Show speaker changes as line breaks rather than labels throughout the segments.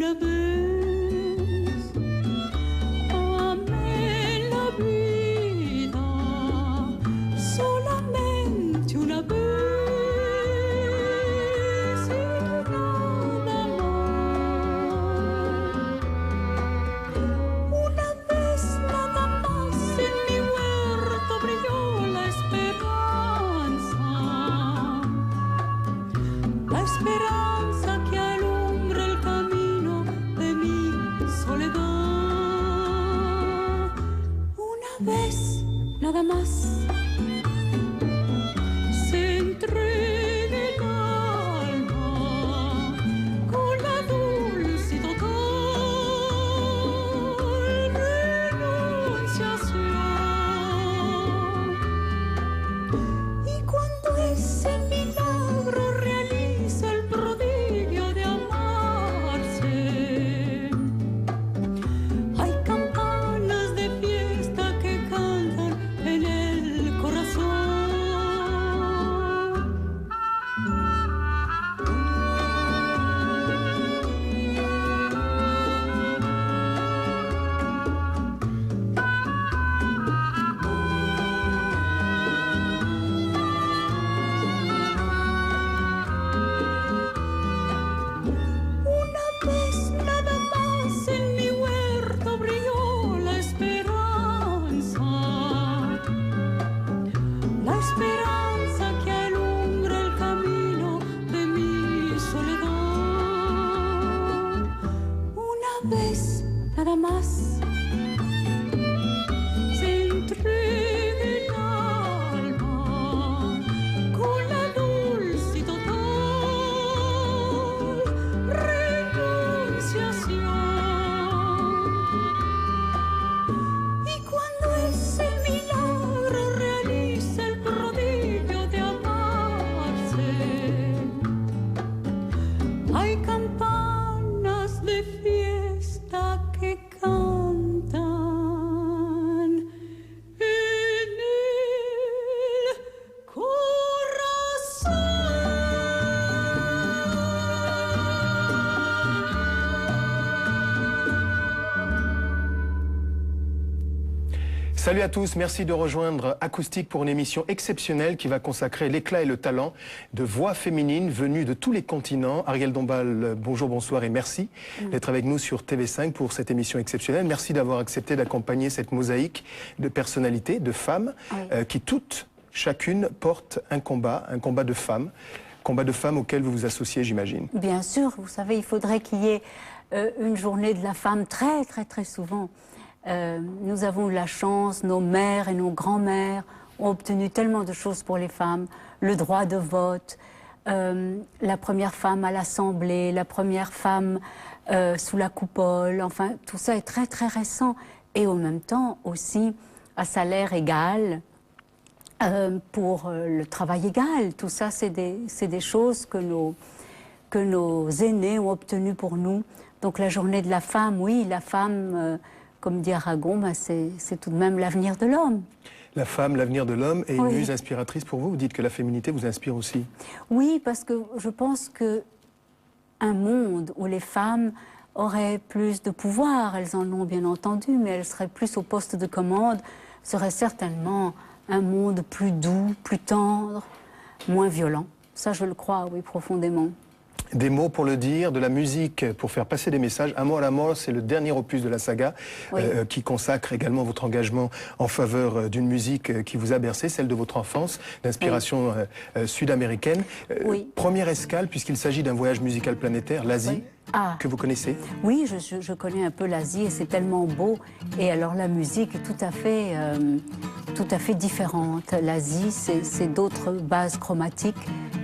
una vez amé la vida, solamente una vez y nada más. Una vez nada más en mi huerto brilló la esperanza que alumbra el camino de mi soledad. Una vez nada más se entrega el alma con la dulce y total renunciación. Y cuando ese milagro realiza el prodigio de amarse, hay campanas de fiesta que cantan en el corazón. Una vez nada más en mi huerto brilló la esperanza que alumbra el camino de mi soledad. Una vez nada más se entrega el alma con la dulce y total renunciación. Y cuando ese milagro realiza el prodigio de amarse, hay campanas de fiesta que cantan en el corazón.
Salut à tous, merci de rejoindre Acoustique pour une émission exceptionnelle qui va consacrer l'éclat et le talent de voix féminines venues de tous les continents. Ariel Dombal, bonjour, bonsoir et merci d'être avec nous sur TV5 pour cette émission exceptionnelle. Merci d'avoir accepté d'accompagner cette mosaïque de personnalités, de femmes, qui toutes, chacune, portent un combat de femmes auquel vous vous associez, j'imagine.
Bien sûr, vous savez, il faudrait qu'il y ait une journée de la femme très souvent. Nous avons eu la chance, nos mères et nos grands-mères ont obtenu tellement de choses pour les femmes. Le droit de vote, la première femme à l'Assemblée, la première femme sous la coupole. Enfin, tout ça est très récent. Et en même temps aussi à salaire égal pour le travail égal. Tout ça, c'est des choses que nos aînés ont obtenues pour nous. Donc la journée de la femme, oui, la femme... comme dit Aragon, c'est tout de même l'avenir de l'homme.
La femme, l'avenir de l'homme, est une muse inspiratrice pour vous. Vous dites que la féminité vous inspire aussi.
Oui, parce que je pense qu'un monde où les femmes auraient plus de pouvoir, elles en ont bien entendu, mais elles seraient plus au poste de commande, serait certainement un monde plus doux, plus tendre, moins violent. Ça, je le crois, oui, profondément.
Des mots pour le dire, de la musique pour faire passer des messages. Amor, Amor, c'est le dernier opus de la saga qui consacre également votre engagement en faveur d'une musique qui vous a bercé, celle de votre enfance, d'inspiration sud-américaine. Première escale, puisqu'il s'agit d'un voyage musical planétaire, l'Asie, que vous connaissez.
Oui, je connais un peu l'Asie et c'est tellement beau. Et alors la musique est tout à fait différente. L'Asie, c'est d'autres bases chromatiques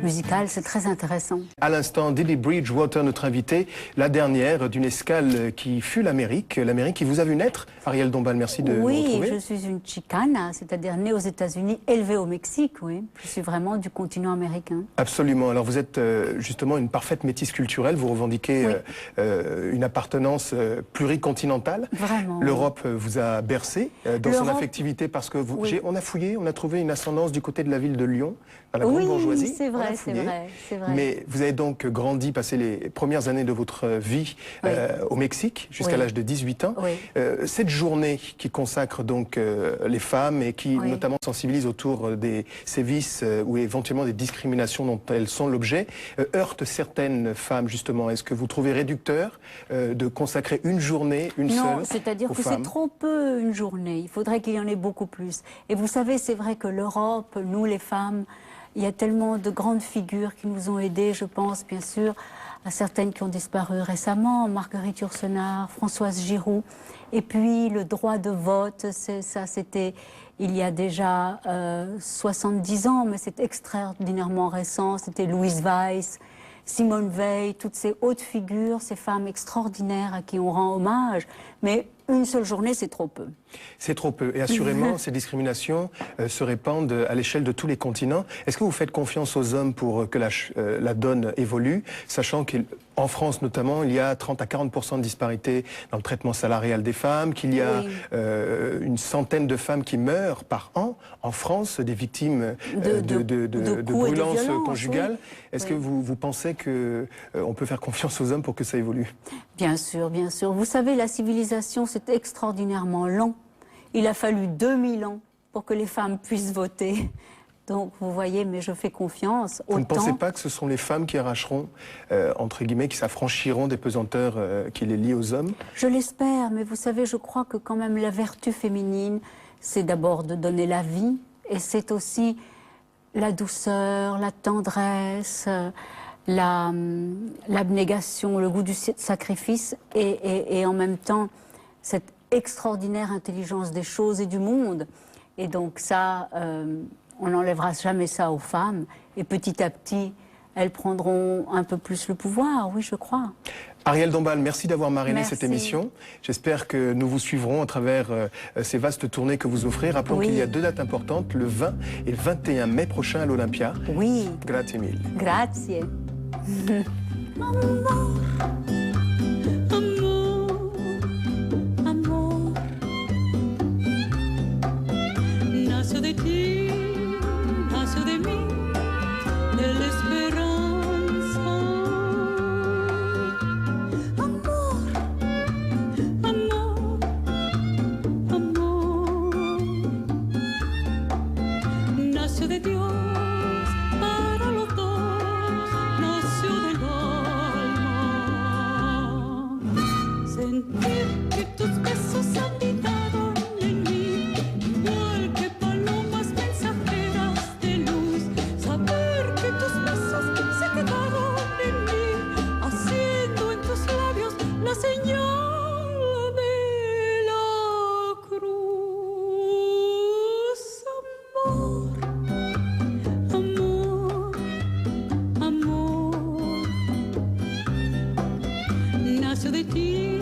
musicales, c'est très intéressant.
À l'instant, Didi Bridgewater, notre invitée, la dernière d'une escale qui fut l'Amérique qui vous a vu naître. Ariel Dombal, merci de nous retrouver.
Oui, je suis une chicana, c'est-à-dire née aux États-Unis, élevée au Mexique, oui. Je suis vraiment du continent américain.
Absolument. Alors vous êtes justement une parfaite métisse culturelle, vous revendiquez une appartenance pluricontinentale.
Vraiment.
L'Europe vous a bercé dans son affectivité parce que on a fouillé, on a trouvé une ascendance du côté de la ville de Lyon, dans la grande bourgeoisie.
Oui, c'est vrai, c'est vrai.
Mais vous avez donc grandi, passé les premières années de votre vie au Mexique, jusqu'à l'âge de 18 ans. Cette journée qui consacre donc les femmes et qui notamment sensibilise autour des sévices ou éventuellement des discriminations dont elles sont l'objet, heurte certaines femmes justement. Est-ce que vous trouvez réducteur de consacrer une journée, une seule,
Non, c'est-à-dire que c'est trop peu une journée. Il faudrait qu'il y en ait beaucoup plus. Et vous savez, c'est vrai que l'Europe, nous les femmes, il y a tellement de grandes figures qui nous ont aidées, je pense bien sûr à certaines qui ont disparu récemment, Marguerite Yourcenar, Françoise Giroud. Et puis le droit de vote, ça c'était il y a déjà 70 ans, mais c'est extraordinairement récent. C'était Louise Weiss, Simone Veil, toutes ces hautes figures, ces femmes extraordinaires à qui on rend hommage. Mais une seule journée, c'est trop peu.
C'est trop peu. Et assurément, ces discriminations se répandent à l'échelle de tous les continents. Est-ce que vous faites confiance aux hommes pour que la donne évolue, sachant qu'en France notamment, il y a 30 à 40% de disparité dans le traitement salarial des femmes, qu'il y a une centaine de femmes qui meurent par an en France, des victimes de brûlances conjugales. Est-ce que vous pensez qu'on peut faire confiance aux hommes pour que ça évolue?
Bien sûr, bien sûr. Vous savez, la civilisation, c'est extraordinairement lent. Il a fallu 2000 ans pour que les femmes puissent voter. Donc, vous voyez, mais je fais confiance.
Vous ne pensez pas que ce sont les femmes qui arracheront, entre guillemets, qui s'affranchiront des pesanteurs qui les lient aux hommes?
Je l'espère, mais vous savez, je crois que quand même la vertu féminine, c'est d'abord de donner la vie, et c'est aussi la douceur, la tendresse, l'abnégation, le goût du sacrifice, et en même temps, cette extraordinaire intelligence des choses et du monde. Et donc ça, on n'enlèvera jamais ça aux femmes. Et petit à petit, elles prendront un peu plus le pouvoir, oui, je crois.
Ariel Dombal, merci d'avoir marrainé
Merci.
cette émission. J'espère que nous vous suivrons à travers ces vastes tournées que vous offrez. Rappelons qu'il y a 2 dates importantes, le 20 et le 21 mai prochain à l'Olympia.
Oui.
Grazie mille.
Grazie.
Amor, amor, nació de ti, nació de mí, de la esperanza. Amor, amor, amor, nació de Dios para los dos, nació del alma. Sentir que tus besos habitaron en mí, igual que palomas mensajeras de luz. Saber que tus besos se quedaron en mí, haciendo en tus labios la señal de la cruz. Amor, amor, amor, nació de ti.